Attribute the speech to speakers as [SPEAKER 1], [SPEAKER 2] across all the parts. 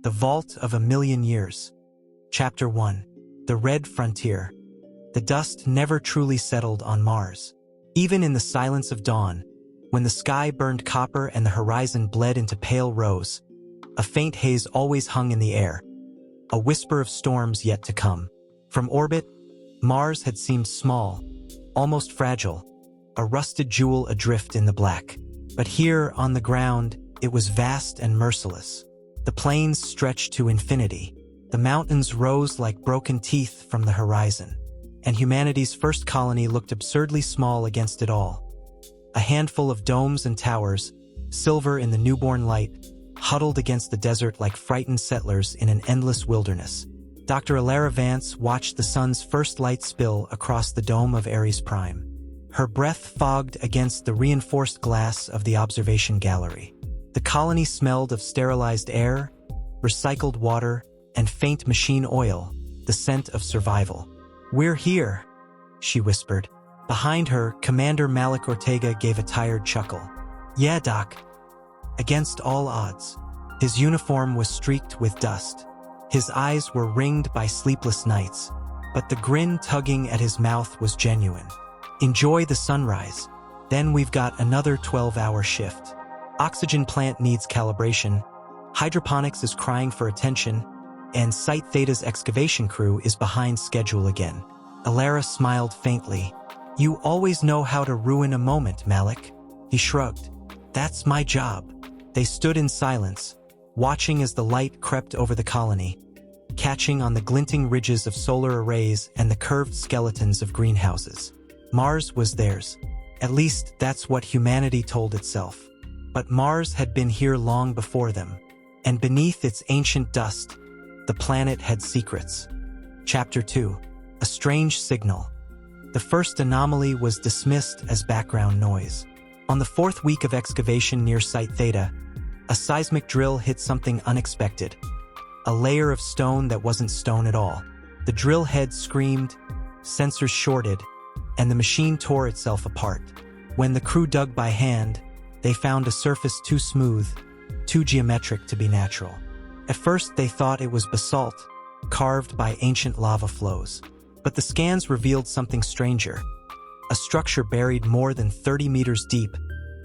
[SPEAKER 1] The Vault of a Million Years. Chapter 1. The Red Frontier. The dust never truly settled on Mars. Even in the silence of dawn, when the sky burned copper and the horizon bled into pale rose, a faint haze always hung in the air, a whisper of storms yet to come. From orbit, Mars had seemed small, almost fragile, a rusted jewel adrift in the black. But here, on the ground, it was vast and merciless. The plains stretched to infinity. The mountains rose like broken teeth from the horizon. And humanity's first colony looked absurdly small against it all. A handful of domes and towers, silver in the newborn light, huddled against the desert like frightened settlers in an endless wilderness. Dr. Alara Vance watched the sun's first light spill across the dome of Ares Prime. Her breath fogged against the reinforced glass of the observation gallery. The colony smelled of sterilized air, recycled water, and faint machine oil, the scent of survival. "We're here," she whispered. Behind her, Commander Malik Ortega gave a tired chuckle. "Yeah, Doc." Against all odds, his uniform was streaked with dust. His eyes were ringed by sleepless nights, but the grin tugging at his mouth was genuine. "Enjoy the sunrise. Then we've got another 12-hour shift. Oxygen plant needs calibration, hydroponics is crying for attention, and Site Theta's excavation crew is behind schedule again." Alara smiled faintly. "You always know how to ruin a moment, Malik." He shrugged. "That's my job." They stood in silence, watching as the light crept over the colony, catching on the glinting ridges of solar arrays and the curved skeletons of greenhouses. Mars was theirs. At least that's what humanity told itself. But Mars had been here long before them, and beneath its ancient dust, the planet had secrets. Chapter 2. A Strange Signal. The first anomaly was dismissed as background noise. On the fourth week of excavation near Site Theta, a seismic drill hit something unexpected. A layer of stone that wasn't stone at all. The drill head screamed, sensors shorted, and the machine tore itself apart. When the crew dug by hand, they found a surface too smooth, too geometric to be natural. At first they thought it was basalt, carved by ancient lava flows. But the scans revealed something stranger. A structure buried more than 30 meters deep,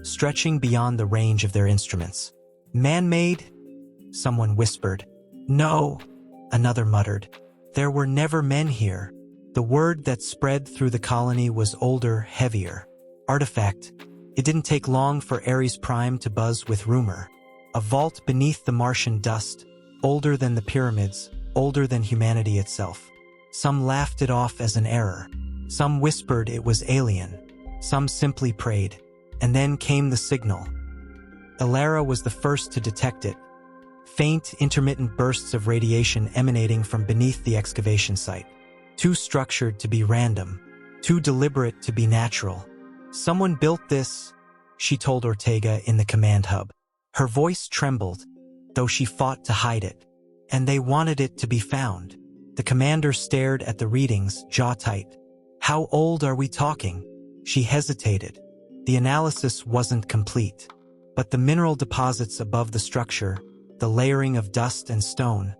[SPEAKER 1] stretching beyond the range of their instruments. "Man-made?" someone whispered. "No," another muttered. "There were never men here." The word that spread through the colony was older, heavier. Artifact. It didn't take long for Ares Prime to buzz with rumor. A vault beneath the Martian dust, older than the pyramids, older than humanity itself. Some laughed it off as an error. Some whispered it was alien. Some simply prayed. And then came the signal. Alara was the first to detect it. Faint, intermittent bursts of radiation emanating from beneath the excavation site. Too structured to be random. Too deliberate to be natural. "Someone built this," she told Ortega in the command hub. Her voice trembled, though she fought to hide it. "And they wanted it to be found." The commander stared at the readings, jaw tight. "How old are we talking?" She hesitated. The analysis wasn't complete. But the mineral deposits above the structure, the layering of dust and stone,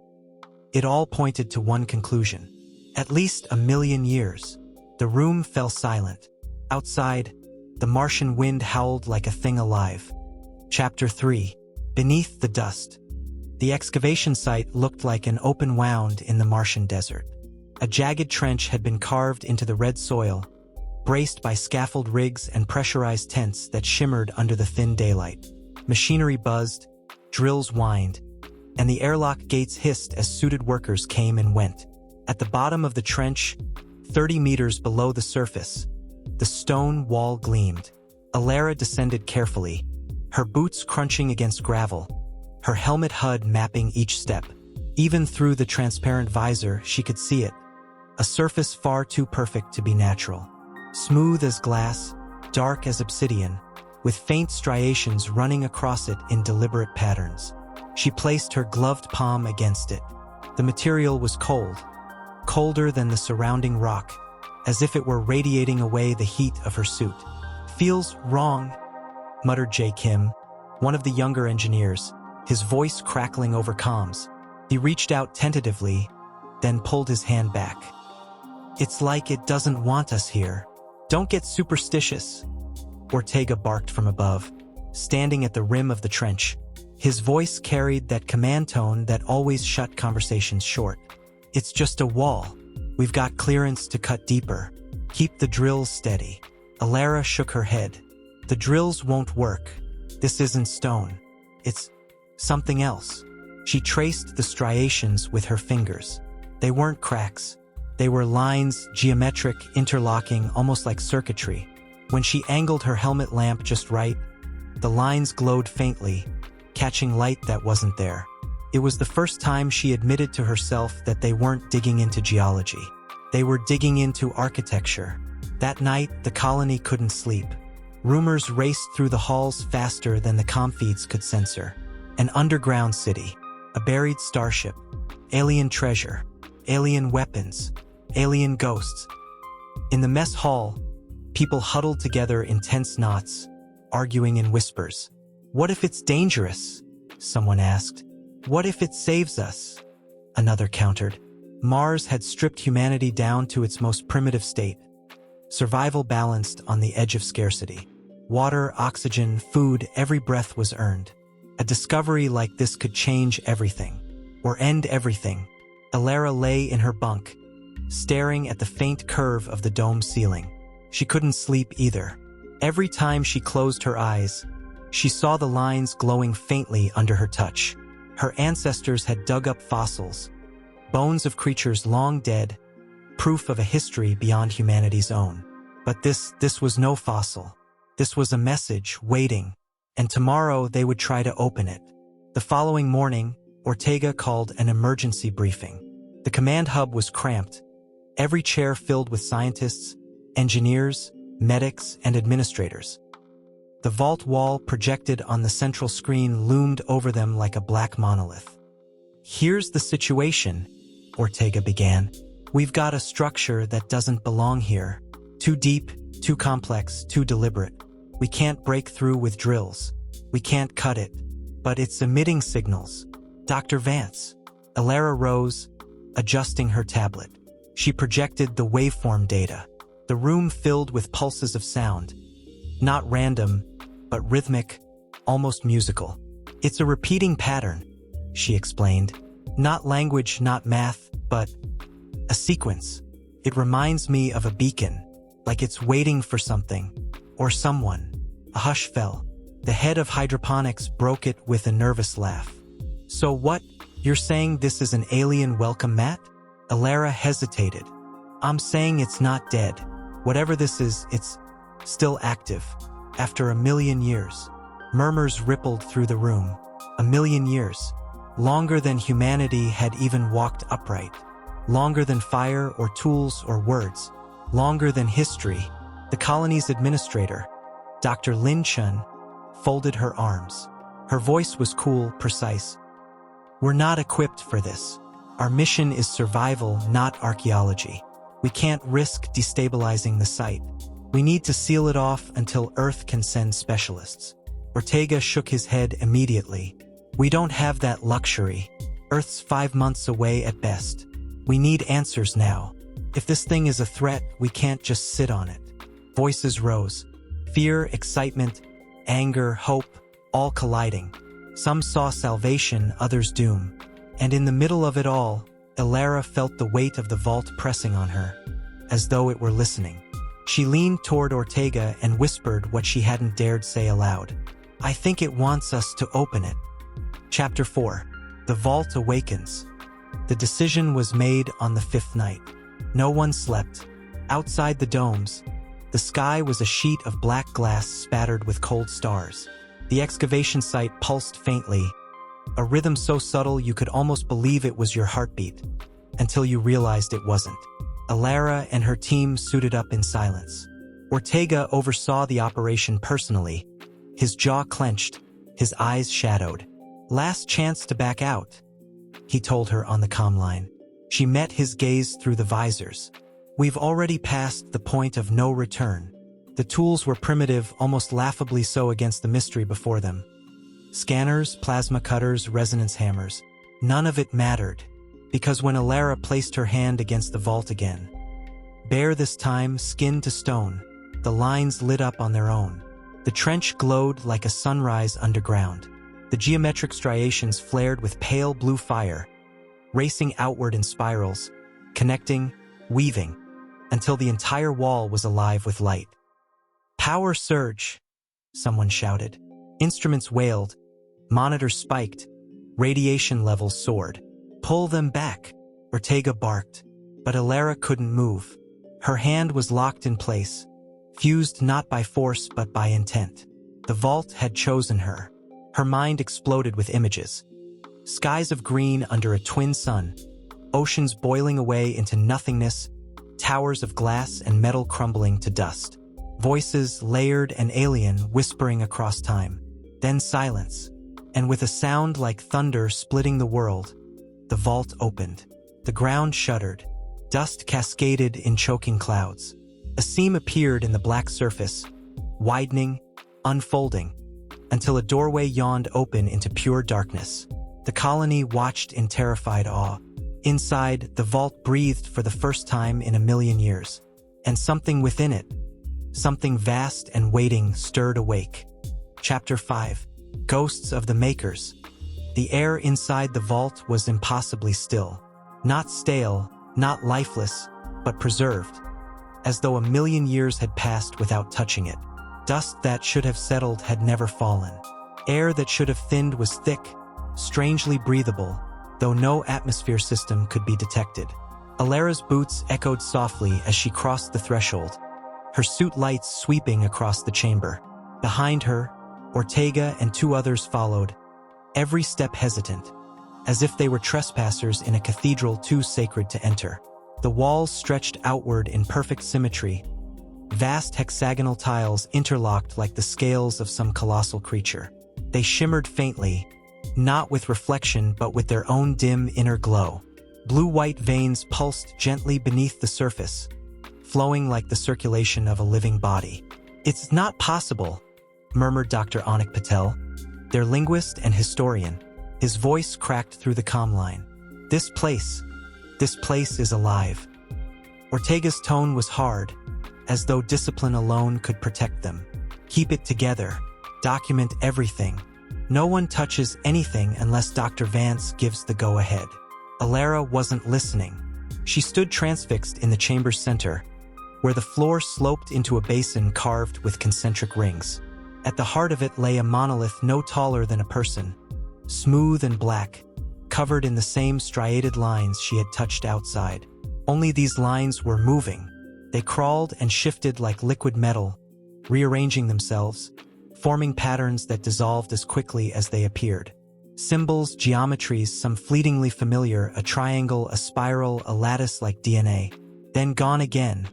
[SPEAKER 1] it all pointed to one conclusion. At least 1,000,000 years. The room fell silent. Outside, the Martian wind howled like a thing alive. Chapter 3. Beneath the Dust. The excavation site looked like an open wound in the Martian desert. A jagged trench had been carved into the red soil, braced by scaffold rigs and pressurized tents that shimmered under the thin daylight. Machinery buzzed, drills whined, and the airlock gates hissed as suited workers came and went. At the bottom of the trench, 30 meters below the surface, the stone wall gleamed. Alara descended carefully, her boots crunching against gravel, her helmet HUD mapping each step. Even through the transparent visor, she could see it. A surface far too perfect to be natural. Smooth as glass, dark as obsidian, with faint striations running across it in deliberate patterns. She placed her gloved palm against it. The material was cold, colder than the surrounding rock, as if it were radiating away the heat of her suit. "Feels wrong," muttered J. Kim, one of the younger engineers, his voice crackling over comms. He reached out tentatively, then pulled his hand back. "It's like it doesn't want us here. Don't get superstitious," Ortega barked from above, standing at the rim of the trench. His voice carried that command tone that always shut conversations short. "It's just a wall. We've got clearance to cut deeper. Keep the drills steady." Alara shook her head. "The drills won't work. This isn't stone. It's something else." She traced the striations with her fingers. They weren't cracks. They were lines, geometric, interlocking, almost like circuitry. When she angled her helmet lamp just right, the lines glowed faintly, catching light that wasn't there. It was the first time she admitted to herself that they weren't digging into geology. They were digging into architecture. That night, the colony couldn't sleep. Rumors raced through the halls faster than the comfeeds could censor. An underground city, a buried starship, alien treasure, alien weapons, alien ghosts. In the mess hall, people huddled together in tense knots, arguing in whispers. "What if it's dangerous?" someone asked. "What if it saves us?" another countered. Mars had stripped humanity down to its most primitive state. Survival balanced on the edge of scarcity. Water, oxygen, food, every breath was earned. A discovery like this could change everything, or end everything. Alara lay in her bunk, staring at the faint curve of the dome ceiling. She couldn't sleep either. Every time she closed her eyes, she saw the lines glowing faintly under her touch. Her ancestors had dug up fossils, bones of creatures long dead, proof of a history beyond humanity's own. But this was no fossil. This was a message waiting, and tomorrow they would try to open it. The following morning, Ortega called an emergency briefing. The command hub was cramped, every chair filled with scientists, engineers, medics, and administrators. The vault wall projected on the central screen loomed over them like a black monolith. "Here's the situation," Ortega began. "We've got a structure that doesn't belong here. Too deep, too complex, too deliberate. We can't break through with drills. We can't cut it. But it's emitting signals. Dr. Vance." Alara rose, adjusting her tablet. She projected the waveform data. The room filled with pulses of sound. Not random, but rhythmic, almost musical. "It's a repeating pattern," she explained. "Not language, not math, but a sequence. It reminds me of a beacon, like it's waiting for something, or someone." A hush fell. The head of hydroponics broke it with a nervous laugh. "So what? You're saying this is an alien welcome mat?" Alara hesitated. "I'm saying it's not dead. Whatever this is, it's still active. After 1,000,000 years." Murmurs rippled through the room. 1,000,000 years. Longer than humanity had even walked upright. Longer than fire or tools or words. Longer than history. The colony's administrator, Dr. Lin Chun, folded her arms. Her voice was cool, precise. "We're not equipped for this. Our mission is survival, not archaeology. We can't risk destabilizing the site. We need to seal it off until Earth can send specialists." Ortega shook his head immediately. "We don't have that luxury. Earth's 5 months away at best. We need answers now. If this thing is a threat, we can't just sit on it." Voices rose. Fear, excitement, anger, hope, all colliding. Some saw salvation, others doom. And in the middle of it all, Alara felt the weight of the vault pressing on her, as though it were listening. She leaned toward Ortega and whispered what she hadn't dared say aloud. "I think it wants us to open it." Chapter 4. The Vault Awakens. The decision was made on the 5th night. No one slept. Outside the domes, the sky was a sheet of black glass spattered with cold stars. The excavation site pulsed faintly, a rhythm so subtle you could almost believe it was your heartbeat, until you realized it wasn't. Alara and her team suited up in silence. Ortega oversaw the operation personally, his jaw clenched, his eyes shadowed. "Last chance to back out," he told her on the comm line. She met his gaze through the visors. "We've already passed the point of no return." The tools were primitive, almost laughably so against the mystery before them. Scanners, plasma cutters, resonance hammers. None of it mattered, because when Alara placed her hand against the vault again, bare this time, skin to stone, the lines lit up on their own. The trench glowed like a sunrise underground. The geometric striations flared with pale blue fire, racing outward in spirals, connecting, weaving, until the entire wall was alive with light. "Power surge!" someone shouted. Instruments wailed, monitors spiked, radiation levels soared. "Pull them back," Ortega barked, but Alara couldn't move. Her hand was locked in place, fused not by force but by intent. The vault had chosen her. Her mind exploded with images. Skies of green under a twin sun, oceans boiling away into nothingness, towers of glass and metal crumbling to dust. Voices, layered and alien, whispering across time. Then silence, and with a sound like thunder splitting the world, the vault opened. The ground shuddered. Dust cascaded in choking clouds. A seam appeared in the black surface, widening, unfolding, until a doorway yawned open into pure darkness. The colony watched in terrified awe. Inside, the vault breathed for the first time in a million years, and something within it, something vast and waiting, stirred awake. Chapter 5. Ghosts of the Makers. The air inside the vault was impossibly still. Not stale, not lifeless, but preserved, as though a million years had passed without touching it. Dust that should have settled had never fallen. Air that should have thinned was thick, strangely breathable, though no atmosphere system could be detected. Alara's boots echoed softly as she crossed the threshold, her suit lights sweeping across the chamber. Behind her, Ortega and two others followed, every step hesitant, as if they were trespassers in a cathedral too sacred to enter. The walls stretched outward in perfect symmetry, vast hexagonal tiles interlocked like the scales of some colossal creature. They shimmered faintly, not with reflection but with their own dim inner glow. Blue-white veins pulsed gently beneath the surface, flowing like the circulation of a living body. "It's not possible," murmured Dr. Anik Patel, their linguist and historian. His voice cracked through the comm line. This place is alive." Ortega's tone was hard, as though discipline alone could protect them. "Keep it together. Document everything. No one touches anything unless Dr. Vance gives the go-ahead." Alara wasn't listening. She stood transfixed in the chamber's center, where the floor sloped into a basin carved with concentric rings. At the heart of it lay a monolith no taller than a person, smooth and black, covered in the same striated lines she had touched outside. Only these lines were moving. They crawled and shifted like liquid metal, rearranging themselves, forming patterns that dissolved as quickly as they appeared. Symbols, geometries, some fleetingly familiar, a triangle, a spiral, a lattice like DNA, then gone again,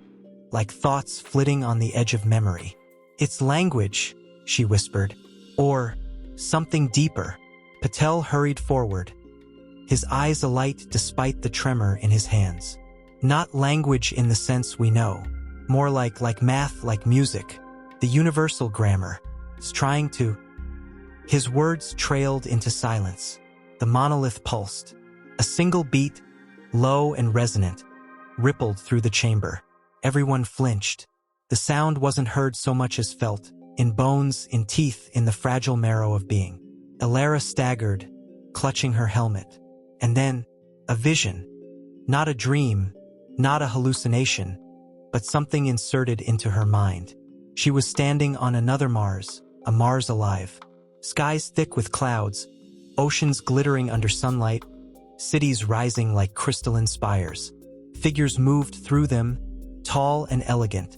[SPEAKER 1] like thoughts flitting on the edge of memory. "It's language," she whispered, "or something deeper." Patel hurried forward, his eyes alight despite the tremor in his hands. "Not language in the sense we know, more like math, like music, the universal grammar, trying to..." His words trailed into silence. The monolith pulsed. A single beat, low and resonant, rippled through the chamber. Everyone flinched. The sound wasn't heard so much as felt, in bones, in teeth, in the fragile marrow of being. Alara staggered, clutching her helmet. And then, a vision. Not a dream, not a hallucination, but something inserted into her mind. She was standing on another Mars, a Mars alive. Skies thick with clouds, oceans glittering under sunlight, cities rising like crystalline spires. Figures moved through them, tall and elegant,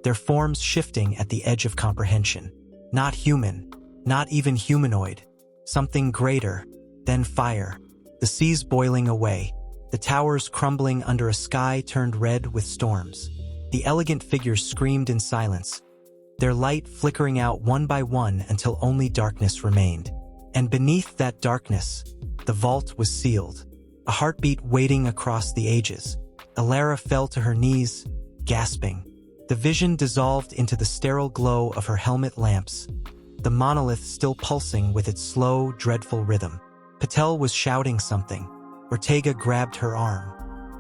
[SPEAKER 1] their forms shifting at the edge of comprehension. Not human, not even humanoid. Something greater, then fire. The seas boiling away, the towers crumbling under a sky turned red with storms. The elegant figures screamed in silence, their light flickering out one by one until only darkness remained. And beneath that darkness, the vault was sealed. A heartbeat waiting across the ages. Alara fell to her knees, gasping. The vision dissolved into the sterile glow of her helmet lamps, the monolith still pulsing with its slow, dreadful rhythm. Patel was shouting something. Ortega grabbed her arm.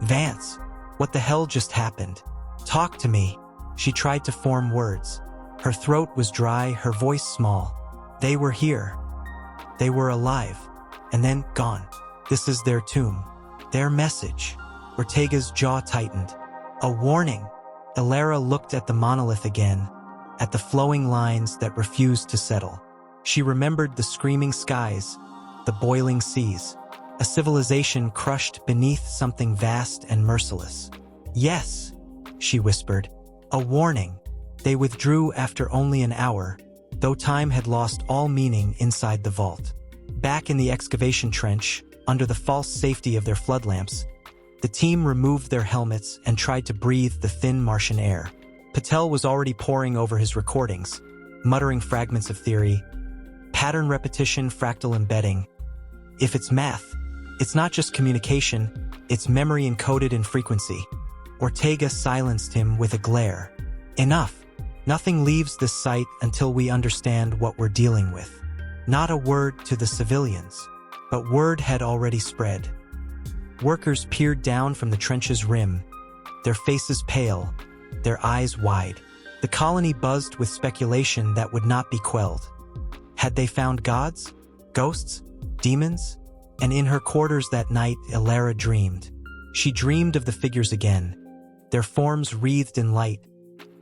[SPEAKER 1] "Vance, what the hell just happened? Talk to me." She tried to form words. Her throat was dry, her voice small. "They were here. They were alive. And then gone. This is their tomb. Their message." Ortega's jaw tightened. "A warning." Alara looked at the monolith again, at the flowing lines that refused to settle. She remembered the screaming skies, the boiling seas, a civilization crushed beneath something vast and merciless. "Yes," she whispered, "a warning." They withdrew after only an hour, though time had lost all meaning inside the vault. Back in the excavation trench, under the false safety of their flood lamps, the team removed their helmets and tried to breathe the thin Martian air. Patel was already poring over his recordings, muttering fragments of theory, pattern repetition, fractal embedding. If it's math, it's not just communication, it's memory encoded in frequency. Ortega silenced him with a glare. "Enough. Nothing leaves this site until we understand what we're dealing with." Not a word to the civilians, but word had already spread. Workers peered down from the trench's rim, their faces pale, their eyes wide. The colony buzzed with speculation that would not be quelled. Had they found gods? Ghosts? Demons? And in her quarters that night, Alara dreamed. She dreamed of the figures again, their forms wreathed in light,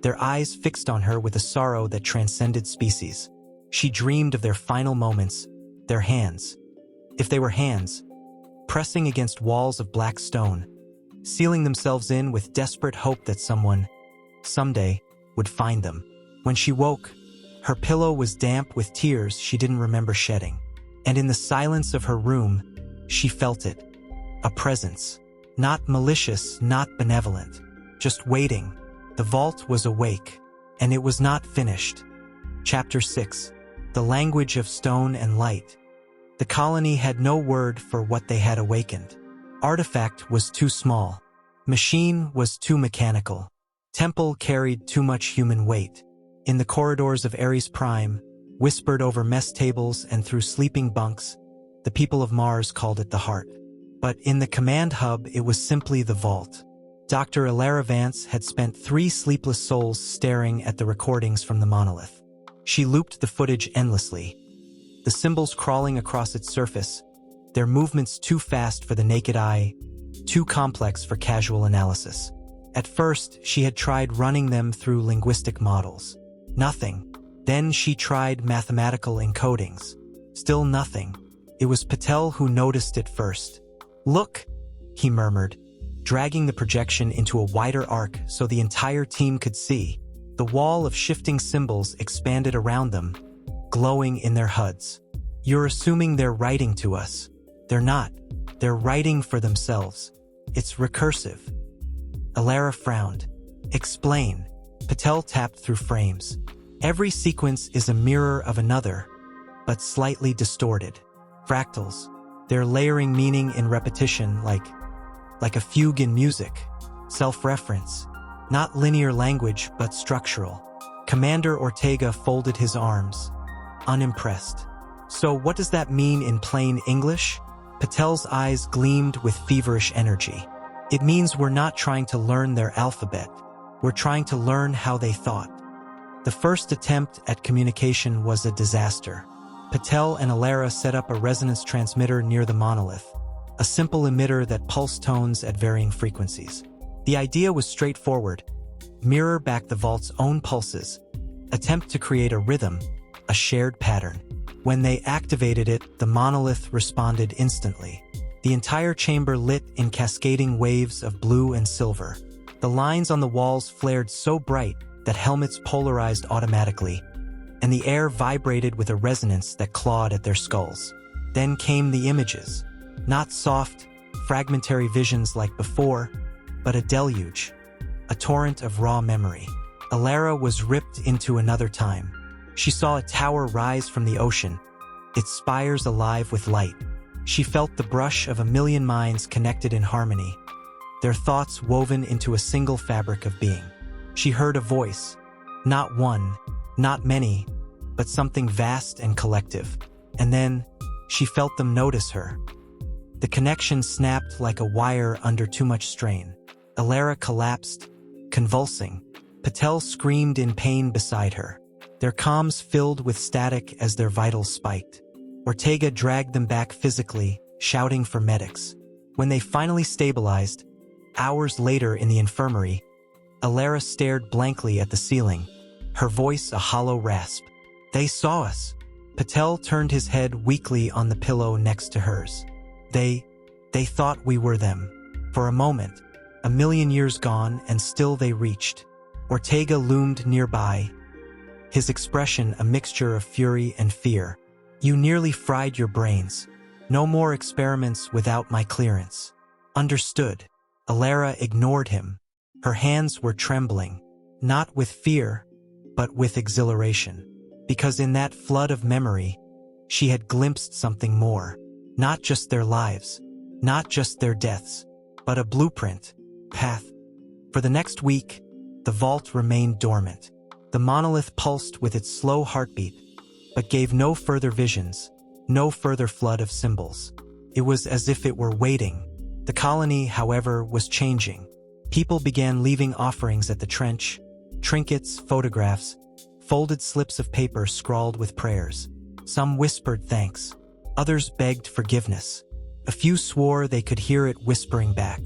[SPEAKER 1] their eyes fixed on her with a sorrow that transcended species. She dreamed of their final moments, their hands. If they were hands, pressing against walls of black stone, sealing themselves in with desperate hope that someone, someday, would find them. When she woke, her pillow was damp with tears she didn't remember shedding. And in the silence of her room, she felt it. A presence. Not malicious, not benevolent. Just waiting. The vault was awake, and it was not finished. Chapter 6. The Language of Stone and Light. The colony had no word for what they had awakened. Artifact was too small. Machine was too mechanical. Temple carried too much human weight. In the corridors of Ares Prime, whispered over mess tables and through sleeping bunks, the people of Mars called it the heart. But in the command hub, it was simply the vault. Dr. Alara Vance had spent 3 sleepless souls staring at the recordings from the monolith. She looped the footage endlessly, the symbols crawling across its surface, their movements too fast for the naked eye, too complex for casual analysis. At first, she had tried running them through linguistic models. Nothing. Then she tried mathematical encodings. Still nothing. It was Patel who noticed it first. "Look," he murmured, dragging the projection into a wider arc so the entire team could see. The wall of shifting symbols expanded around them, glowing in their HUDs. "You're assuming they're writing to us. They're not. They're writing for themselves. It's recursive." Alara frowned. "Explain." Patel tapped through frames. "Every sequence is a mirror of another, but slightly distorted. Fractals. They're layering meaning in repetition like a fugue in music. Self-reference. Not linear language, but structural." Commander Ortega folded his arms, unimpressed. "So what does that mean in plain English?" Patel's eyes gleamed with feverish energy. "It means we're not trying to learn their alphabet. We're trying to learn how they thought." The first attempt at communication was a disaster. Patel and Alara set up a resonance transmitter near the monolith, a simple emitter that pulsed tones at varying frequencies. The idea was straightforward: mirror back the vault's own pulses, attempt to create a rhythm, a shared pattern. When they activated it, the monolith responded instantly. The entire chamber lit in cascading waves of blue and silver. The lines on the walls flared so bright that helmets polarized automatically, and the air vibrated with a resonance that clawed at their skulls. Then came the images. Not soft, fragmentary visions like before, but a deluge, a torrent of raw memory. Alara was ripped into another time. She saw a tower rise from the ocean, its spires alive with light. She felt the brush of a million minds connected in harmony, their thoughts woven into a single fabric of being. She heard a voice, not one, not many, but something vast and collective. And then, She felt them notice her. The connection snapped like a wire under too much strain. Alara collapsed, convulsing. Patel screamed in pain beside her. Their comms filled with static as their vitals spiked. Ortega dragged them back physically, shouting for medics. When they finally stabilized, hours later in the infirmary, Alara stared blankly at the ceiling, her voice a hollow rasp. "They saw us." Patel turned his head weakly on the pillow next to hers. They thought we were them. For a moment, 1,000,000 years gone, and still they reached. Ortega loomed nearby, his expression a mixture of fury and fear. "You nearly fried your brains. No more experiments without my clearance." "Understood." Alara ignored him. Her hands were trembling, not with fear, but with exhilaration. Because in that flood of memory, she had glimpsed something more. Not just their lives, not just their deaths, but a blueprint, path. For the next week, the vault remained dormant. The monolith pulsed with its slow heartbeat, but gave no further visions, no further flood of symbols. It was as if it were waiting. The colony, however, was changing. People began leaving offerings at the trench, trinkets, photographs, folded slips of paper scrawled with prayers. Some whispered thanks. Others begged forgiveness. A few swore they could hear it whispering back.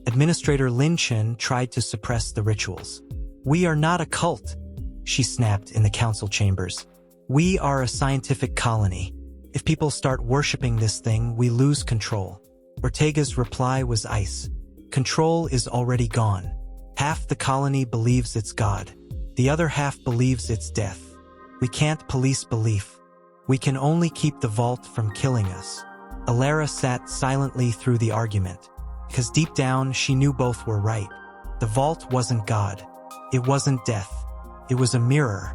[SPEAKER 1] Administrator Lin Chen tried to suppress the rituals. "We are not a cult," she snapped in the council chambers. "We are a scientific colony. If people start worshipping this thing, we lose control." Ortega's reply was ice. "Control is already gone. Half the colony believes it's God. The other half believes it's death. We can't police belief. We can only keep the vault from killing us." Alara sat silently through the argument, because deep down she knew both were right. The vault wasn't God. It wasn't death. It was a mirror.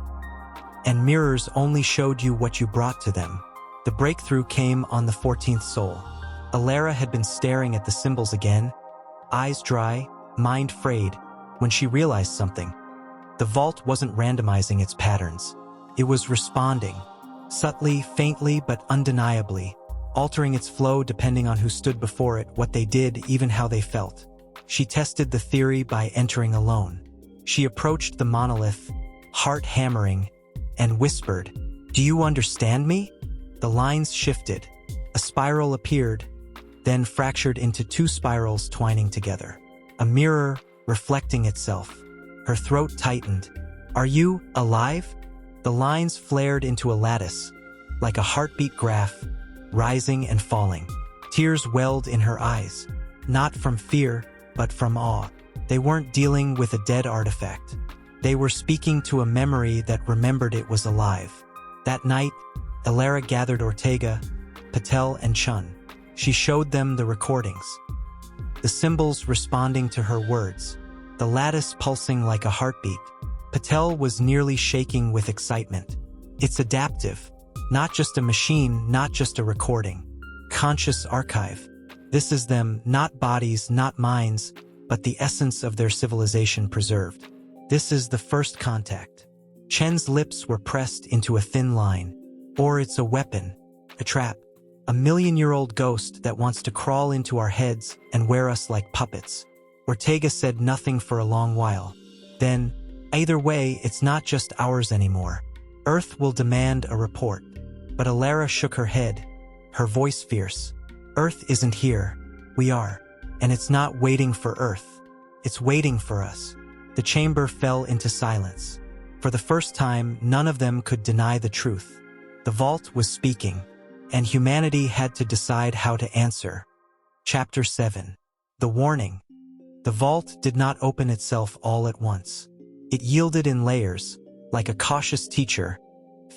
[SPEAKER 1] And mirrors only showed you what you brought to them. The breakthrough came on the 14th soul. Alara had been staring at the symbols again, eyes dry, mind frayed, when she realized something. The vault wasn't randomizing its patterns. It was responding. Subtly, faintly, but undeniably, altering its flow depending on who stood before it, what they did, even how they felt. She tested the theory by entering alone. She approached the monolith, heart hammering, and whispered, "Do you understand me?" The lines shifted. A spiral appeared, then fractured into two spirals twining together. A mirror reflecting itself. Her throat tightened. "Are you alive?" The lines flared into a lattice, like a heartbeat graph, rising and falling. Tears welled in her eyes, not from fear, but from awe. They weren't dealing with a dead artifact. They were speaking to a memory that remembered it was alive. That night, Alara gathered Ortega, Patel, and Chun. She showed them the recordings. The symbols responding to her words, the lattice pulsing like a heartbeat. Patel was nearly shaking with excitement. It's adaptive. Not just a machine, not just a recording. Conscious archive. This is them, not bodies, not minds, but the essence of their civilization preserved. This is the first contact. Chen's lips were pressed into a thin line. Or it's a weapon, a trap, a 1,000,000-year-old ghost that wants to crawl into our heads and wear us like puppets. Ortega said nothing for a long while. Then, either way, it's not just ours anymore. Earth will demand a report. But Alara shook her head, her voice fierce. Earth isn't here. We are. And it's not waiting for Earth. It's waiting for us. The chamber fell into silence. For the first time, none of them could deny the truth. The vault was speaking, and humanity had to decide how to answer. Chapter 7. The Warning. The vault did not open itself all at once. It yielded in layers, like a cautious teacher,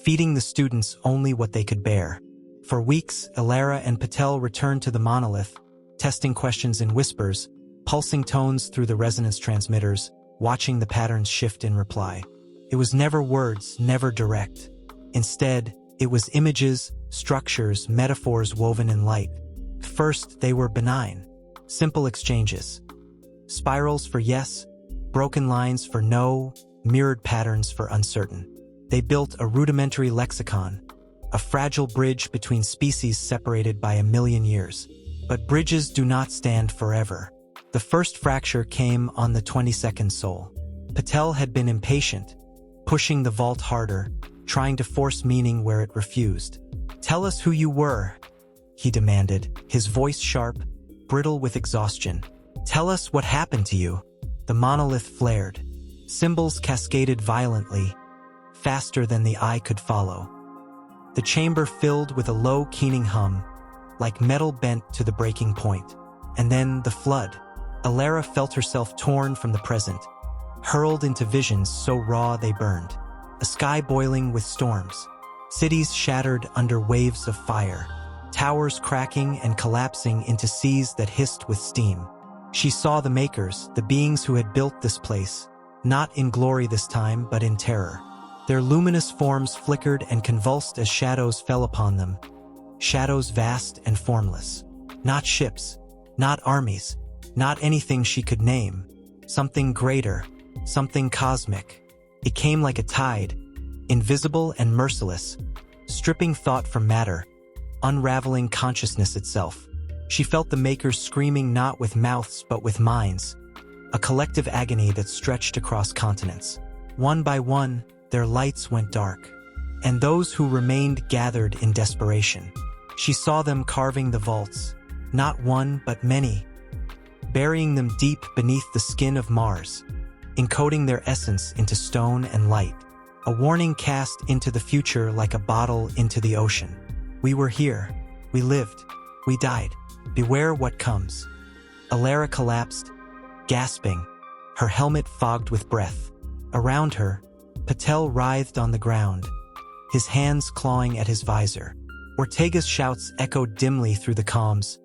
[SPEAKER 1] feeding the students only what they could bear. For weeks, Alara and Patel returned to the monolith, testing questions in whispers, pulsing tones through the resonance transmitters, watching the patterns shift in reply. It was never words, never direct. Instead, it was images, structures, metaphors woven in light. First, they were benign, simple exchanges. Spirals for yes, broken lines for no, mirrored patterns for uncertain. They built a rudimentary lexicon, a fragile bridge between species separated by 1,000,000 years. But bridges do not stand forever. The first fracture came on the 22nd sol. Patel had been impatient, pushing the vault harder, trying to force meaning where it refused. "Tell us who you were," he demanded, his voice sharp, brittle with exhaustion. "Tell us what happened to you." The monolith flared. Symbols cascaded violently, faster than the eye could follow. The chamber filled with a low, keening hum, like metal bent to the breaking point. And then the flood. Alara felt herself torn from the present, hurled into visions so raw they burned. A sky boiling with storms. Cities shattered under waves of fire. Towers cracking and collapsing into seas that hissed with steam. She saw the makers, the beings who had built this place, not in glory this time, but in terror. Their luminous forms flickered and convulsed as shadows fell upon them. Shadows vast and formless. Not ships, not armies, not anything she could name. Something greater, something cosmic. It came like a tide, invisible and merciless, stripping thought from matter, unraveling consciousness itself. She felt the makers screaming not with mouths but with minds, a collective agony that stretched across continents. One by one, their lights went dark, and those who remained gathered in desperation. She saw them carving the vaults, not one but many, burying them deep beneath the skin of Mars, encoding their essence into stone and light, a warning cast into the future like a bottle into the ocean. "We were here. We lived. We died. Beware what comes." Alara collapsed, gasping, her helmet fogged with breath. Around her, Patel writhed on the ground, his hands clawing at his visor. Ortega's shouts echoed dimly through the comms.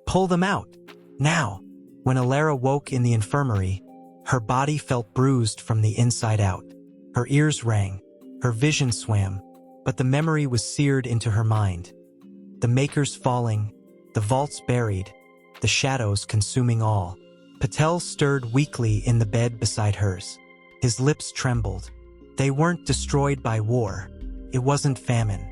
[SPEAKER 1] "Pull them out! Now!" When Alara woke in the infirmary, her body felt bruised from the inside out. Her ears rang, her vision swam, but the memory was seared into her mind. The makers falling, the vaults buried, the shadows consuming all. Patel stirred weakly in the bed beside hers. His lips trembled. They weren't destroyed by war. It wasn't famine.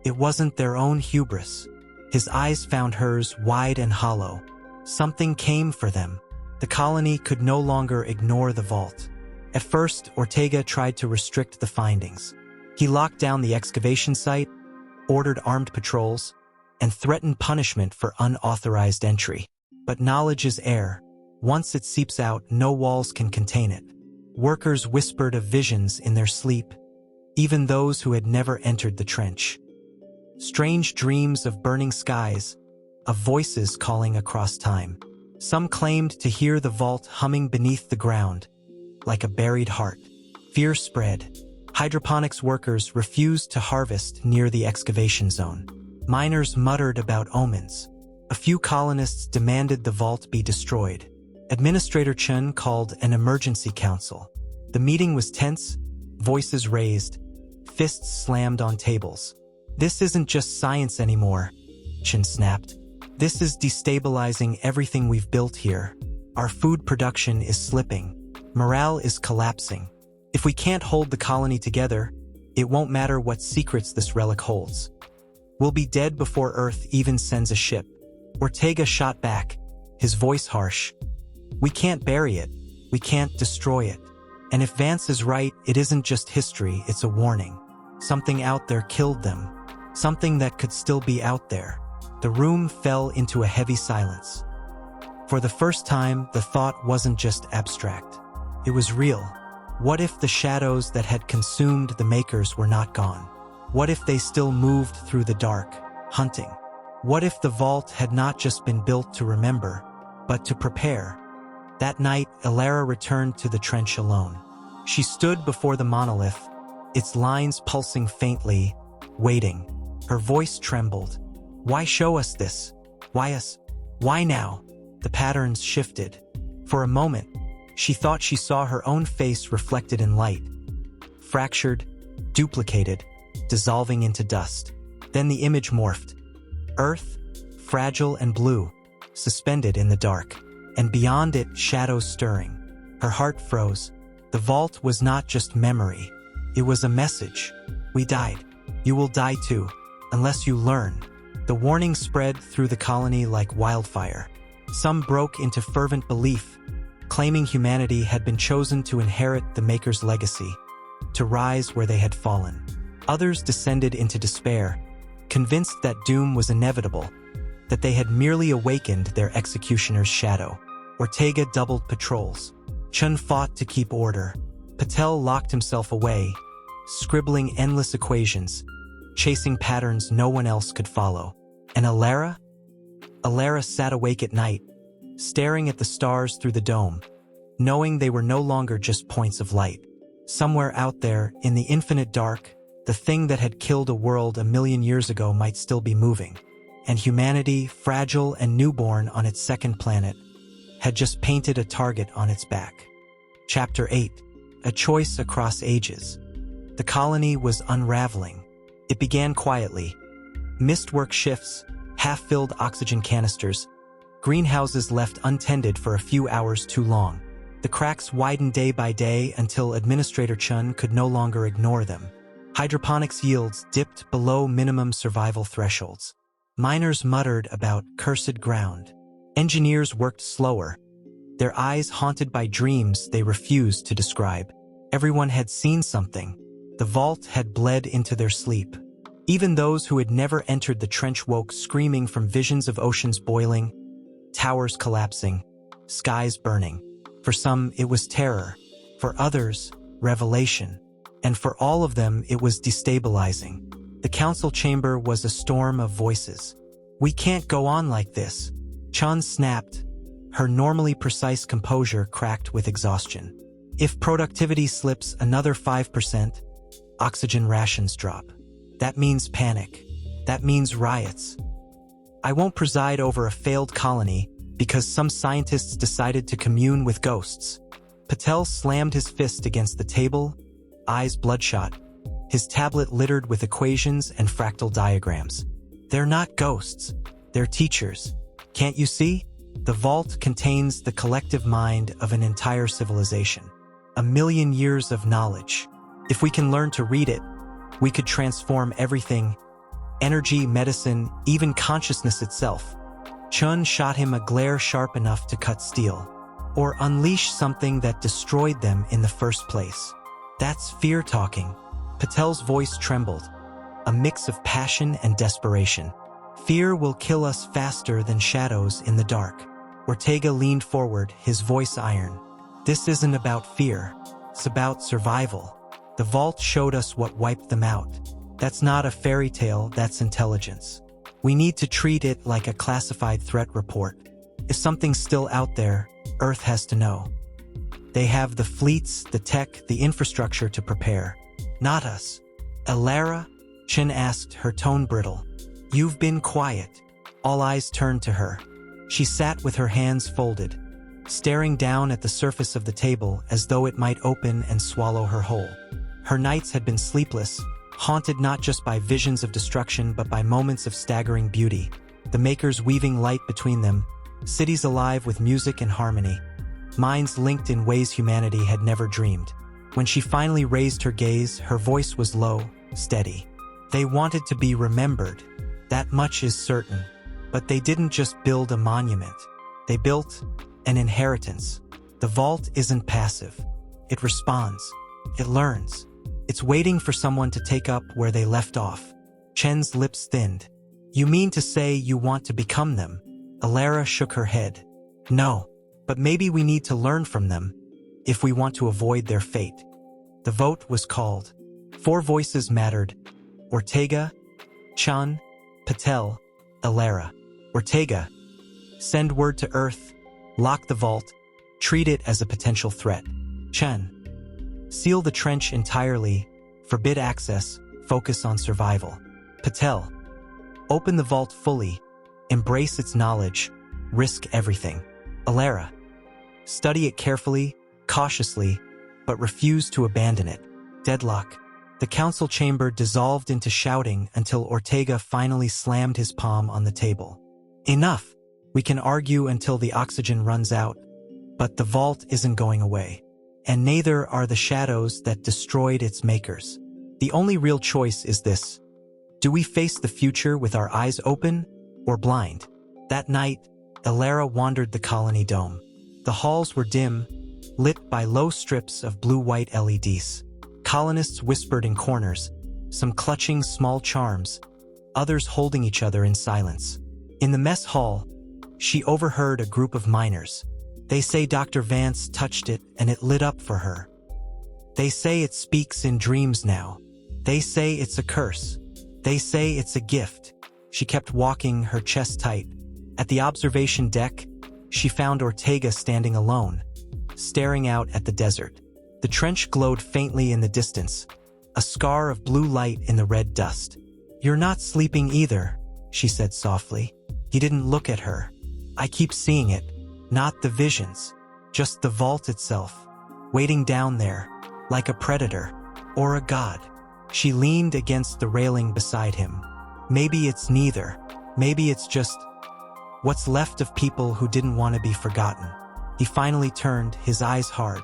[SPEAKER 1] It wasn't their own hubris. His eyes found hers wide and hollow. Something came for them. The colony could no longer ignore the vault. At first, Ortega tried to restrict the findings. He locked down the excavation site, ordered armed patrols, and threatened punishment for unauthorized entry. But knowledge is air. Once it seeps out, no walls can contain it. Workers whispered of visions in their sleep, even those who had never entered the trench. Strange dreams of burning skies, of voices calling across time. Some claimed to hear the vault humming beneath the ground, like a buried heart. Fear spread. Hydroponics workers refused to harvest near the excavation zone. Miners muttered about omens. A few colonists demanded the vault be destroyed. Administrator Chen called an emergency council. The meeting was tense, voices raised, fists slammed on tables. "This isn't just science anymore," Chen snapped. "This is destabilizing everything we've built here. Our food production is slipping. Morale is collapsing. If we can't hold the colony together, it won't matter what secrets this relic holds. We'll be dead before Earth even sends a ship." Ortega shot back, his voice harsh. "We can't bury it. We can't destroy it. And if Vance is right, it isn't just history, it's a warning. Something out there killed them. Something that could still be out there." The room fell into a heavy silence. For the first time, the thought wasn't just abstract. It was real. What if the shadows that had consumed the makers were not gone? What if they still moved through the dark, hunting? What if the vault had not just been built to remember, but to prepare? That night, Alara returned to the trench alone. She stood before the monolith, its lines pulsing faintly, waiting. Her voice trembled. "Why show us this? Why us? Why now?" The patterns shifted. For a moment, she thought she saw her own face reflected in light. Fractured, duplicated, dissolving into dust. Then the image morphed. Earth, fragile and blue, suspended in the dark. And beyond it, shadows stirring. Her heart froze. The vault was not just memory. It was a message. "We died. You will die too. unless you learn. The warning spread through the colony like wildfire. Some broke into fervent belief, claiming humanity had been chosen to inherit the Maker's legacy, to rise where they had fallen. Others descended into despair, convinced that doom was inevitable, that they had merely awakened their executioner's shadow. Ortega doubled patrols. Chun fought to keep order. Patel locked himself away, scribbling endless equations, chasing patterns no one else could follow. And Alara? Alara sat awake at night, staring at the stars through the dome, knowing they were no longer just points of light. Somewhere out there, in the infinite dark, the thing that had killed a world 1,000,000 years ago might still be moving. And humanity, fragile and newborn on its second planet, had just painted a target on its back. Chapter 8. A Choice Across Ages. The colony was unraveling. It began quietly. Mistwork shifts, half-filled oxygen canisters, greenhouses left untended for a few hours too long. The cracks widened day by day until Administrator Chun could no longer ignore them. Hydroponics yields dipped below minimum survival thresholds. Miners muttered about cursed ground. Engineers worked slower, their eyes haunted by dreams they refused to describe. Everyone had seen something. The vault had bled into their sleep. Even those who had never entered the trench woke screaming from visions of oceans boiling, towers collapsing, skies burning. For some, it was terror. For others, revelation. And for all of them, it was destabilizing. The council chamber was a storm of voices. "We can't go on like this." Chun snapped. Her normally precise composure cracked with exhaustion. "If productivity slips another 5%, oxygen rations drop. That means panic. That means riots. I won't preside over a failed colony because some scientists decided to commune with ghosts." Patel slammed his fist against the table, eyes bloodshot, his tablet littered with equations and fractal diagrams. "They're not ghosts. They're teachers. Can't you see? The vault contains the collective mind of an entire civilization. 1,000,000 years of knowledge. If we can learn to read it, we could transform everything: energy, medicine, even consciousness itself." Chun shot him a glare sharp enough to cut steel. "Or unleash something that destroyed them in the first place." "That's fear talking." Patel's voice trembled, a mix of passion and desperation. "Fear will kill us faster than shadows in the dark." Ortega leaned forward, his voice iron. "This isn't about fear. It's about survival. The vault showed us what wiped them out. That's not a fairy tale, that's intelligence. We need to treat it like a classified threat report. If something's still out there, Earth has to know. They have the fleets, the tech, the infrastructure to prepare. Not us." "Alara?" Chin asked, her tone brittle. "You've been quiet." All eyes turned to her. She sat with her hands folded, staring down at the surface of the table as though it might open and swallow her whole. Her nights had been sleepless, haunted not just by visions of destruction but by moments of staggering beauty, the Makers weaving light between them, cities alive with music and harmony, minds linked in ways humanity had never dreamed. When she finally raised her gaze, her voice was low, steady. "They wanted to be remembered. That much is certain. But they didn't just build a monument. They built an inheritance. The vault isn't passive. It responds. It learns. It's waiting for someone to take up where they left off." Chen's lips thinned. "You mean to say you want to become them?" Alara shook her head. "No, but maybe we need to learn from them if we want to avoid their fate." The vote was called. 4 voices mattered: Ortega, Chun, Patel, Alara. Ortega: "Send word to Earth, lock the vault, treat it as a potential threat." Chun: "Seal the trench entirely, forbid access, focus on survival." Patel: "Open the vault fully, embrace its knowledge, risk everything." Alara: "Study it carefully, cautiously, but refuse to abandon it." Deadlock. The council chamber dissolved into shouting until Ortega finally slammed his palm on the table. "Enough! We can argue until the oxygen runs out, but the vault isn't going away. And neither are the shadows that destroyed its makers. The only real choice is this: Do we face the future with our eyes open or blind? That night, Elara wandered the colony dome. The halls were dim, lit by low strips of blue-white LEDs. Colonists whispered in corners, some clutching small charms, others holding each other in silence. In the mess hall, she overheard a group of miners. They say Dr. Vance touched it and it lit up for her. They say it speaks in dreams now. They say it's a curse. They say it's a gift. She kept walking, her chest tight. At the observation deck, she found Ortega standing alone, staring out at the desert. The trench glowed faintly in the distance, a scar of blue light in the red dust. "You're not sleeping either," she said softly. He didn't look at her. "I keep seeing it, not the visions, just the vault itself, waiting down there, like a predator, or a god." She leaned against the railing beside him. Maybe it's neither. Maybe it's just what's left of people who didn't want to be forgotten. He finally turned, his eyes hard.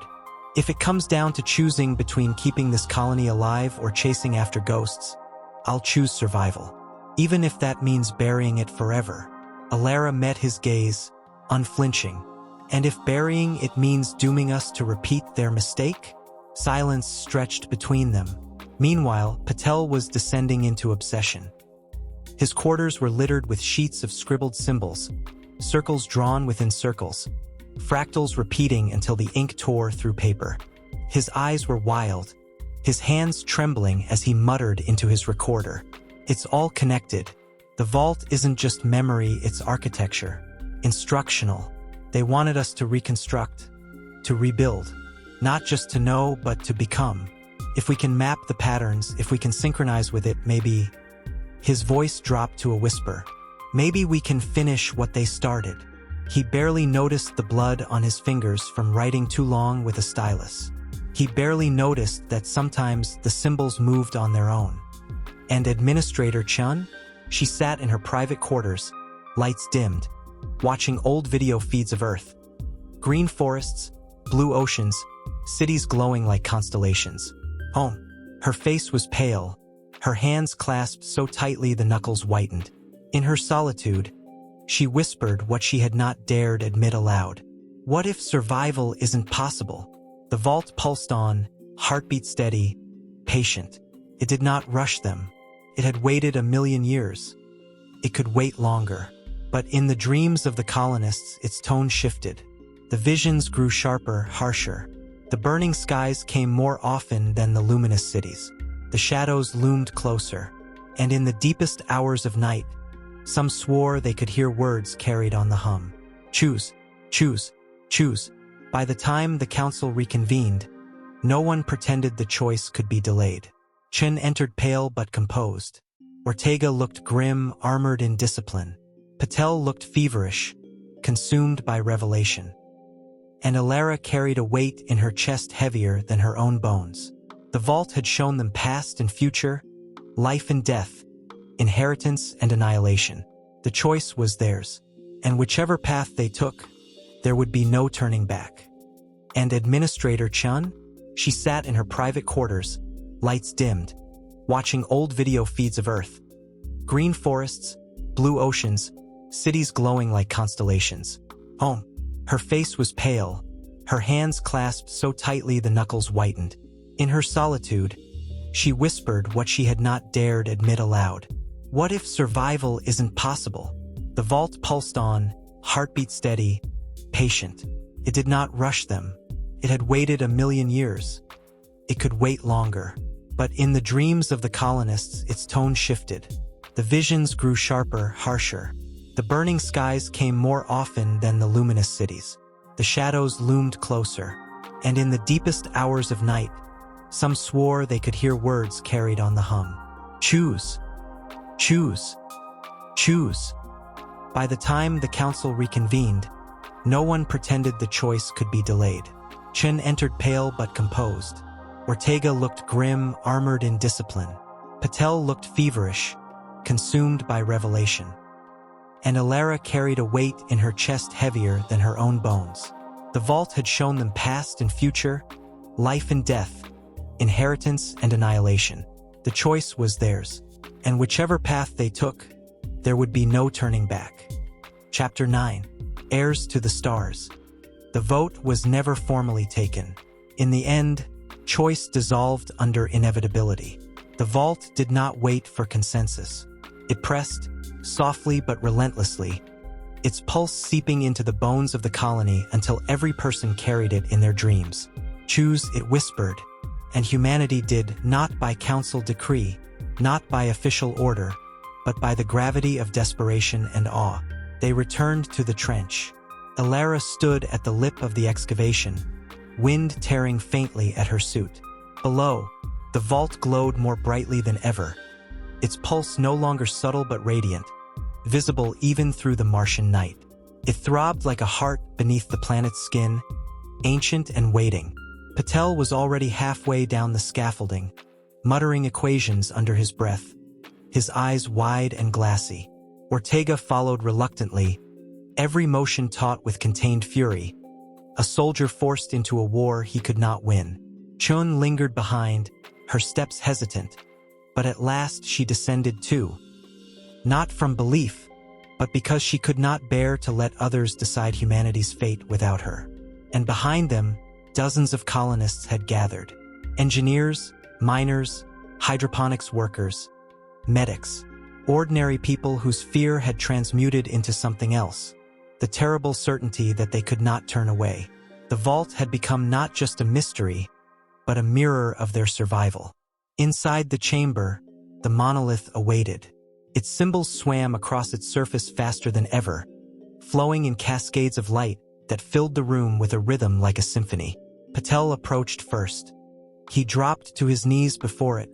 [SPEAKER 1] "If it comes down to choosing between keeping this colony alive or chasing after ghosts, I'll choose survival, even if that means burying it forever." Elara met his gaze, unflinching. "And if burying it means dooming us to repeat their mistake?" Silence stretched between them. Meanwhile, Patel was descending into obsession. His quarters were littered with sheets of scribbled symbols, circles drawn within circles, fractals repeating until the ink tore through paper. His eyes were wild, his hands trembling as he muttered into his recorder. "It's all connected. The vault isn't just memory, it's architecture. Instructional. They wanted us to reconstruct, to rebuild. Not just to know, but to become. If we can map the patterns, if we can synchronize with it, maybe..." His voice dropped to a whisper. "Maybe we can finish what they started." He barely noticed the blood on his fingers from writing too long with a stylus. He barely noticed that sometimes the symbols moved on their own. And Administrator Chun? She sat in her private quarters, lights dimmed, watching old video feeds of Earth. Green forests, blue oceans, cities glowing like constellations. Home. Her face was pale, her hands clasped so tightly the knuckles whitened. In her solitude, she whispered what she had not dared admit aloud. What if survival isn't possible? The vault pulsed on, heartbeat steady, patient. It did not rush them. It had waited 1,000,000 years. It could wait longer. But in the dreams of the colonists, its tone shifted. The visions grew sharper, harsher. The burning skies came more often than the luminous cities. The shadows loomed closer. And in the deepest hours of night, some swore they could hear words carried on the hum. "Choose, choose, choose." By the time the council reconvened, no one pretended the choice could be delayed. Chen entered pale but composed. Ortega looked grim, armored in discipline. Patel looked feverish, consumed by revelation. And Elara carried a weight in her chest heavier than her own bones. The vault had shown them past and future, life and death, inheritance and annihilation. The choice was theirs, and whichever path they took, there would be no turning back. And Administrator Chun? She sat in her private quarters, lights dimmed, watching old video feeds of Earth. Green forests, blue oceans, cities glowing like constellations. Home. Her face was pale, her hands clasped so tightly the knuckles whitened. In her solitude, she whispered what she had not dared admit aloud. What if survival isn't possible? The vault pulsed on, heartbeat steady, patient. It did not rush them. It had waited 1,000,000 years. It could wait longer. But in the dreams of the colonists, its tone shifted. The visions grew sharper, harsher. The burning skies came more often than the luminous cities. The shadows loomed closer. And in the deepest hours of night, some swore they could hear words carried on the hum. "Choose, choose, choose." By the time the council reconvened, no one pretended the choice could be delayed. Chen entered pale but composed. Ortega looked grim, armored in discipline. Patel looked feverish, consumed by revelation. And Elara carried a weight in her chest heavier than her own bones. The vault had shown them past and future, life and death, inheritance and annihilation. The choice was theirs. And whichever path they took, there would be no turning back. Chapter 9. Heirs to the Stars. The vote was never formally taken. In the end, choice dissolved under inevitability. The vault did not wait for consensus. It pressed, softly but relentlessly, its pulse seeping into the bones of the colony until every person carried it in their dreams. Choose, it whispered, and humanity did, not by council decree, not by official order, but by the gravity of desperation and awe. They returned to the trench. Alara stood at the lip of the excavation, wind tearing faintly at her suit. Below, the vault glowed more brightly than ever, its pulse no longer subtle but radiant, visible even through the Martian night. It throbbed like a heart beneath the planet's skin, ancient and waiting. Patel was already halfway down the scaffolding, muttering equations under his breath, his eyes wide and glassy. Ortega followed reluctantly, every motion taut with contained fury, a soldier forced into a war he could not win. Chun lingered behind, her steps hesitant, but at last she descended too. Not from belief, but because she could not bear to let others decide humanity's fate without her. And behind them, dozens of colonists had gathered. Engineers, miners, hydroponics workers, medics, ordinary people whose fear had transmuted into something else, the terrible certainty that they could not turn away. The vault had become not just a mystery, but a mirror of their survival. Inside the chamber, the monolith awaited. Its symbols swam across its surface faster than ever, flowing in cascades of light that filled the room with a rhythm like a symphony. Patel approached first. He dropped to his knees before it,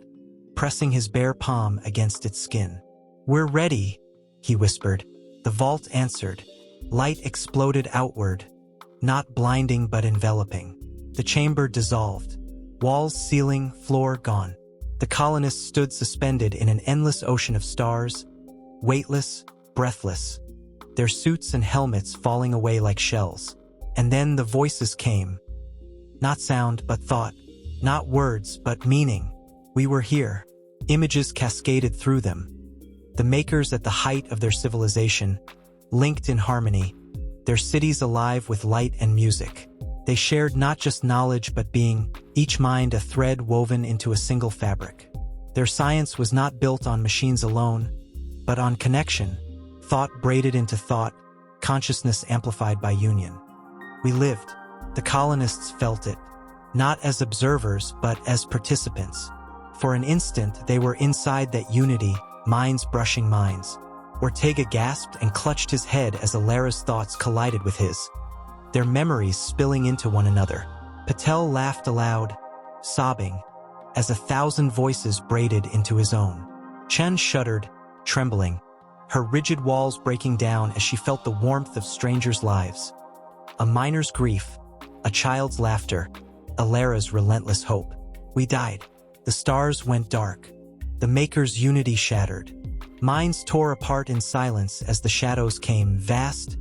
[SPEAKER 1] pressing his bare palm against its skin. "We're ready," he whispered. The vault answered. Light exploded outward, not blinding but enveloping. The chamber dissolved. Walls, ceiling, floor gone. The colonists stood suspended in an endless ocean of stars, weightless, breathless, their suits and helmets falling away like shells. And then the voices came. Not sound but thought, not words but meaning. We were here. Images cascaded through them. The makers at the height of their civilization, linked in harmony, their cities alive with light and music. They shared not just knowledge but being, each mind a thread woven into a single fabric. Their science was not built on machines alone, but on connection, thought braided into thought, consciousness amplified by union. We lived. The colonists felt it, not as observers but as participants. For an instant they were inside that unity, minds brushing minds. Ortega gasped and clutched his head as Alara's thoughts collided with his, their memories spilling into one another. Patel laughed aloud, sobbing, as 1,000 voices braided into his own. Chen shuddered, trembling, her rigid walls breaking down as she felt the warmth of strangers' lives. A miner's grief, a child's laughter, Alara's relentless hope. We died. The stars went dark. The Maker's unity shattered. Minds tore apart in silence as the shadows came, vast,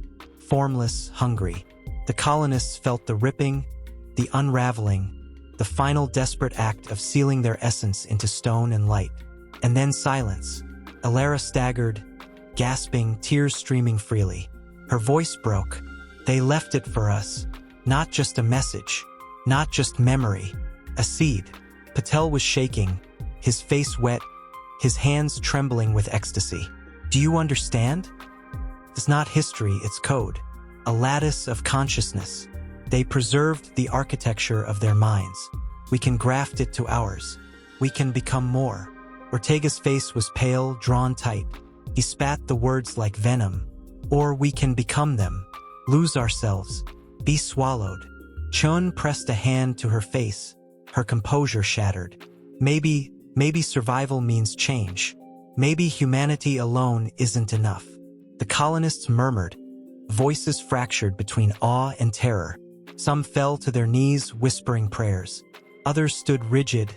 [SPEAKER 1] formless, hungry. The colonists felt the ripping, the unraveling, the final desperate act of sealing their essence into stone and light. And then silence. Alara staggered, gasping, tears streaming freely. Her voice broke. They left it for us. Not just a message, not just memory, a seed. Patel was shaking, his face wet, his hands trembling with ecstasy. Do you understand? It's not history, it's code. A lattice of consciousness. They preserved the architecture of their minds. We can graft it to ours. We can become more. Ortega's face was pale, drawn tight. He spat the words like venom. Or we can become them. Lose ourselves. Be swallowed. Chun pressed a hand to her face, her composure shattered. Maybe survival means change. Maybe humanity alone isn't enough. The colonists murmured, voices fractured between awe and terror. Some fell to their knees, whispering prayers. Others stood rigid,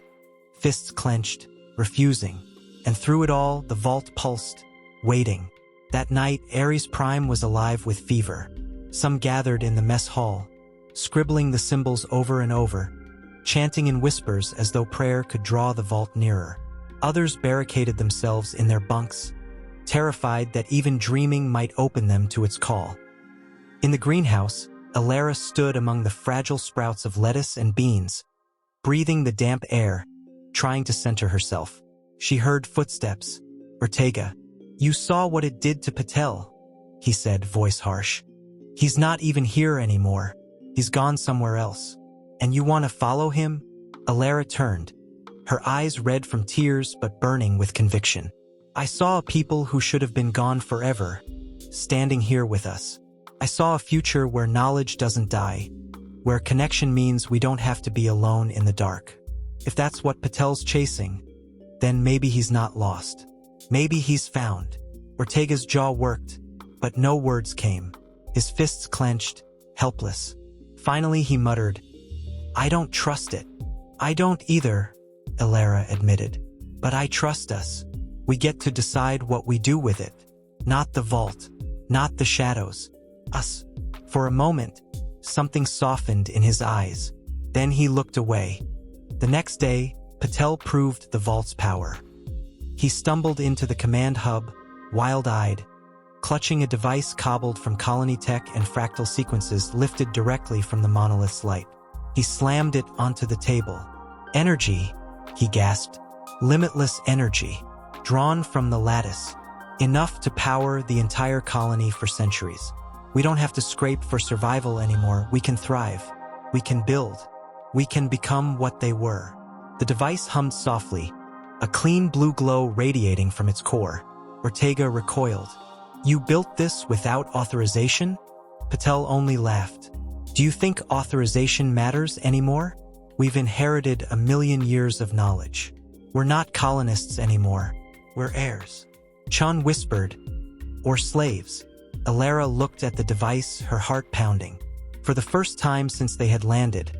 [SPEAKER 1] fists clenched, refusing. And through it all, the vault pulsed, waiting. That night, Ares Prime was alive with fever. Some gathered in the mess hall, scribbling the symbols over and over, chanting in whispers as though prayer could draw the vault nearer. Others barricaded themselves in their bunks, terrified that even dreaming might open them to its call. In the greenhouse, Alara stood among the fragile sprouts of lettuce and beans, breathing the damp air, trying to center herself. She heard footsteps. "Ortega, you saw what it did to Patel," he said, voice harsh. "He's not even here anymore. He's gone somewhere else. And you want to follow him?" Alara turned, her eyes red from tears but burning with conviction. "I saw a people who should have been gone forever, standing here with us. I saw a future where knowledge doesn't die, where connection means we don't have to be alone in the dark. If that's what Patel's chasing, then maybe he's not lost. Maybe he's found." Ortega's jaw worked, but no words came. His fists clenched, helpless. Finally he muttered, "I don't trust it." "I don't either," Alara admitted. "But I trust us. We get to decide what we do with it. Not the vault, not the shadows. Us." For a moment, something softened in his eyes. Then he looked away. The next day, Patel proved the vault's power. He stumbled into the command hub, wild-eyed, clutching a device cobbled from colony tech and fractal sequences lifted directly from the monolith's light. He slammed it onto the table. "Energy," he gasped. "Limitless energy, drawn from the lattice. Enough to power the entire colony for centuries. We don't have to scrape for survival anymore. We can thrive. We can build. We can become what they were." The device hummed softly, a clean blue glow radiating from its core. Ortega recoiled. "You built this without authorization?" Patel only laughed. "Do you think authorization matters anymore? We've inherited 1,000,000 years of knowledge. We're not colonists anymore. We're heirs." Chun whispered, "Or slaves." Alara looked at the device, her heart pounding. For the first time since they had landed,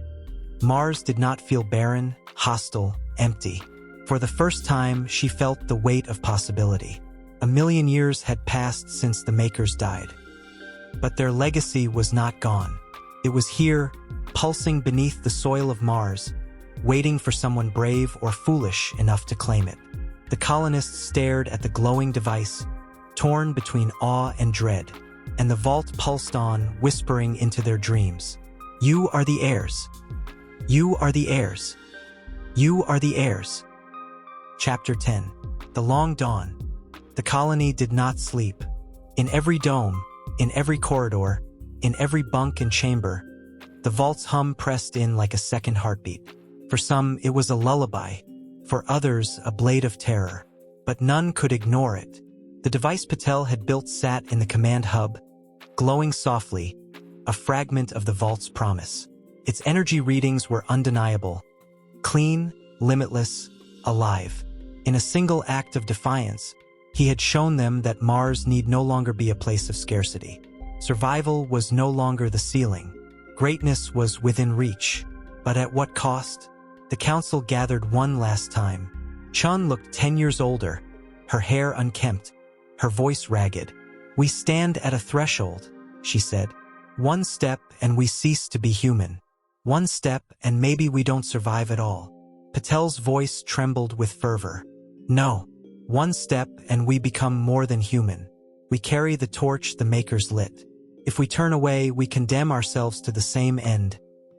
[SPEAKER 1] Mars did not feel barren, hostile, empty. For the first time, she felt the weight of possibility. 1,000,000 years had passed since the Makers died. But their legacy was not gone. It was here, pulsing beneath the soil of Mars, waiting for someone brave or foolish enough to claim it. The colonists stared at the glowing device, torn between awe and dread, and the vault pulsed on, whispering into their dreams. "You are the heirs. You are the heirs. You are the heirs." Chapter 10. The Long Dawn. The colony did not sleep. In every dome, in every corridor, in every bunk and chamber, the vault's hum pressed in like a second heartbeat. For some, it was a lullaby. For others, a blade of terror. But none could ignore it. The device Patel had built sat in the command hub, glowing softly, a fragment of the vault's promise. Its energy readings were undeniable. Clean, limitless, alive. In a single act of defiance, he had shown them that Mars need no longer be a place of scarcity. Survival was no longer the ceiling. Greatness was within reach. But at what cost? The council gathered one last time. Chun looked 10 years older, her hair unkempt, her voice ragged. "We stand at a threshold," she said. "One step and we cease to be human. One step and maybe we don't survive at all." Patel's voice trembled with fervor. "No. One step and we become more than human. We carry the torch the Makers lit. If we turn away, we condemn ourselves to the same end.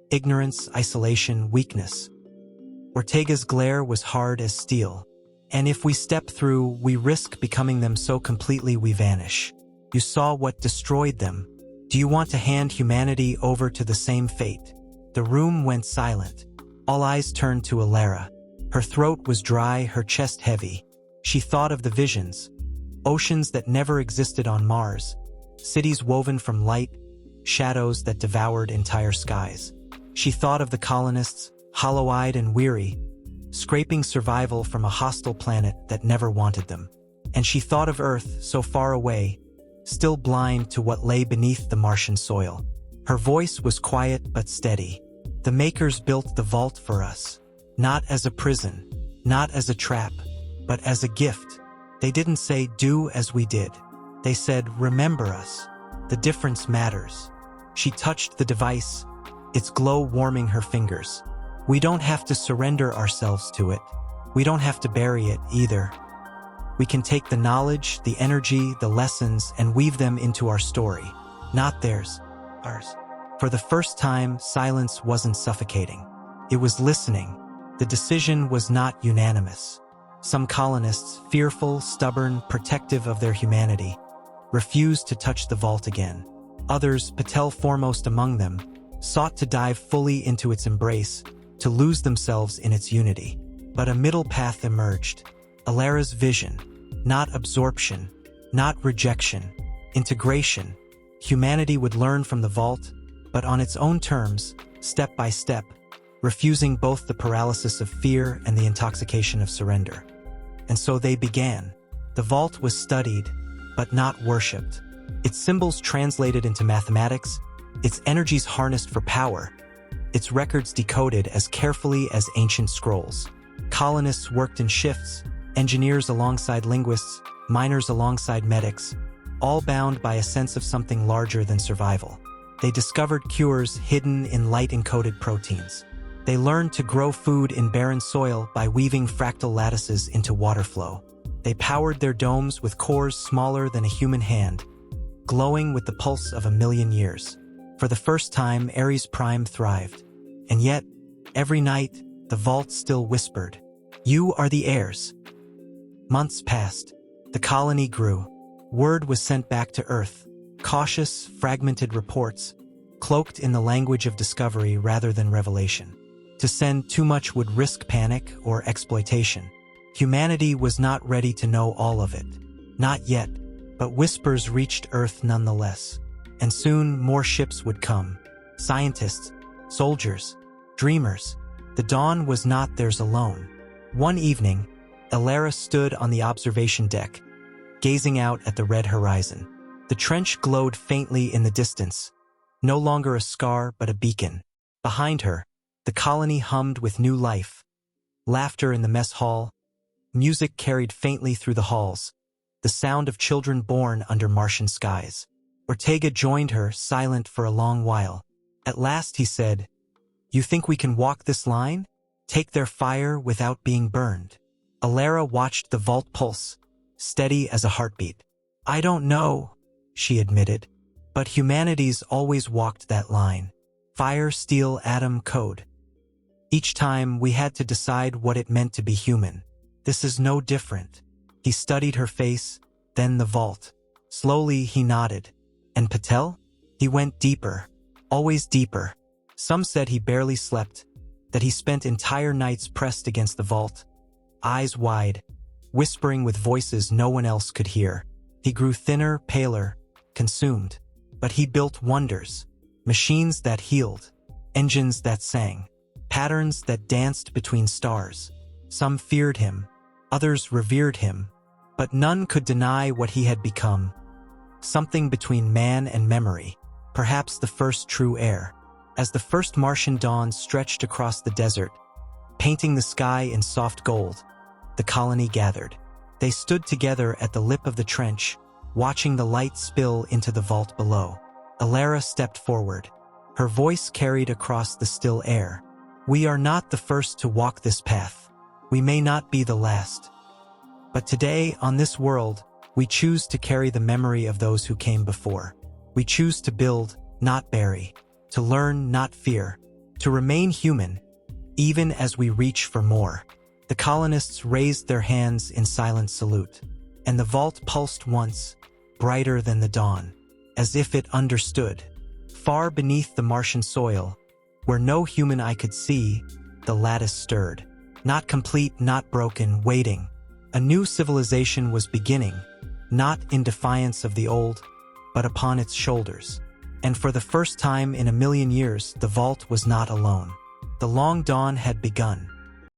[SPEAKER 1] Ignorance, isolation, weakness." Ortega's glare was hard as steel. "And if we step through, we risk becoming them so completely we vanish. You saw what destroyed them. Do you want to hand humanity over to the same fate?" The room went silent. All eyes turned to Alara. Her throat was dry, her chest heavy. She thought of the visions. Oceans that never existed on Mars. Cities woven from light, shadows that devoured entire skies. She thought of the colonists, hollow-eyed and weary, scraping survival from a hostile planet that never wanted them. And she thought of Earth, so far away, still blind to what lay beneath the Martian soil. Her voice was quiet but steady. "The Makers built the vault for us. Not as a prison, not as a trap, but as a gift. They didn't say, 'Do as we did.' They said, 'Remember us. The difference matters.'" She touched the device, its glow warming her fingers. "We don't have to surrender ourselves to it. We don't have to bury it either. We can take the knowledge, the energy, the lessons, and weave them into our story. Not theirs, ours. For the first time, silence wasn't suffocating. It was listening. The decision was not unanimous. Some colonists, fearful, stubborn, protective of their humanity, refused to touch the vault again. Others, Patel foremost among them, sought to dive fully into its embrace, to lose themselves in its unity. But a middle path emerged. Alara's vision, not absorption, not rejection, integration. Humanity would learn from the vault, but on its own terms, step by step, refusing both the paralysis of fear and the intoxication of surrender. And so they began. The vault was studied, but not worshipped. Its symbols translated into mathematics, its energies harnessed for power, its records decoded as carefully as ancient scrolls. Colonists worked in shifts, engineers alongside linguists, miners alongside medics, all bound by a sense of something larger than survival. They discovered cures hidden in light-encoded proteins. They learned to grow food in barren soil by weaving fractal lattices into water flow. They powered their domes with cores smaller than a human hand, glowing with the pulse of 1,000,000 years. For the first time, Ares Prime thrived. And yet, every night, the vault still whispered, "You are the heirs." Months passed. The colony grew. Word was sent back to Earth. Cautious, fragmented reports, cloaked in the language of discovery rather than revelation. To send too much would risk panic or exploitation. Humanity was not ready to know all of it. Not yet, but whispers reached Earth nonetheless. And soon more ships would come. Scientists, soldiers, dreamers. The dawn was not theirs alone. One evening, Alara stood on the observation deck, gazing out at the red horizon. The trench glowed faintly in the distance, no longer a scar but a beacon. Behind her, the colony hummed with new life. Laughter in the mess hall, music carried faintly through the halls, the sound of children born under Martian skies. Ortega joined her, silent for a long while. At last he said, "You think we can walk this line? Take their fire without being burned?" Alara watched the vault pulse, steady as a heartbeat. "I don't know," she admitted, "but humanity's always walked that line. Fire, steel, atom, code. Each time we had to decide what it meant to be human. This is no different." He studied her face, then the vault. Slowly he nodded. And Patel? He went deeper, always deeper. Some said he barely slept, that he spent entire nights pressed against the vault, eyes wide, whispering with voices no one else could hear. He grew thinner, paler, consumed. But he built wonders, machines that healed, engines that sang, patterns that danced between stars. Some feared him, others revered him, but none could deny what he had become. Something between man and memory, perhaps the first true heir. As the first Martian dawn stretched across the desert, painting the sky in soft gold, the colony gathered. They stood together at the lip of the trench, watching the light spill into the vault below. Alara stepped forward. Her voice carried across the still air. "We are not the first to walk this path. We may not be the last. But today, on this world, we choose to carry the memory of those who came before. We choose to build, not bury, to learn, not fear, to remain human, even as we reach for more." The colonists raised their hands in silent salute, and the vault pulsed once, brighter than the dawn, as if it understood. Far beneath the Martian soil, where no human eye could see, the lattice stirred. Not complete, not broken, waiting. A new civilization was beginning, not in defiance of the old, but upon its shoulders. And for the first time in 1,000,000 years, the vault was not alone. The long dawn had begun.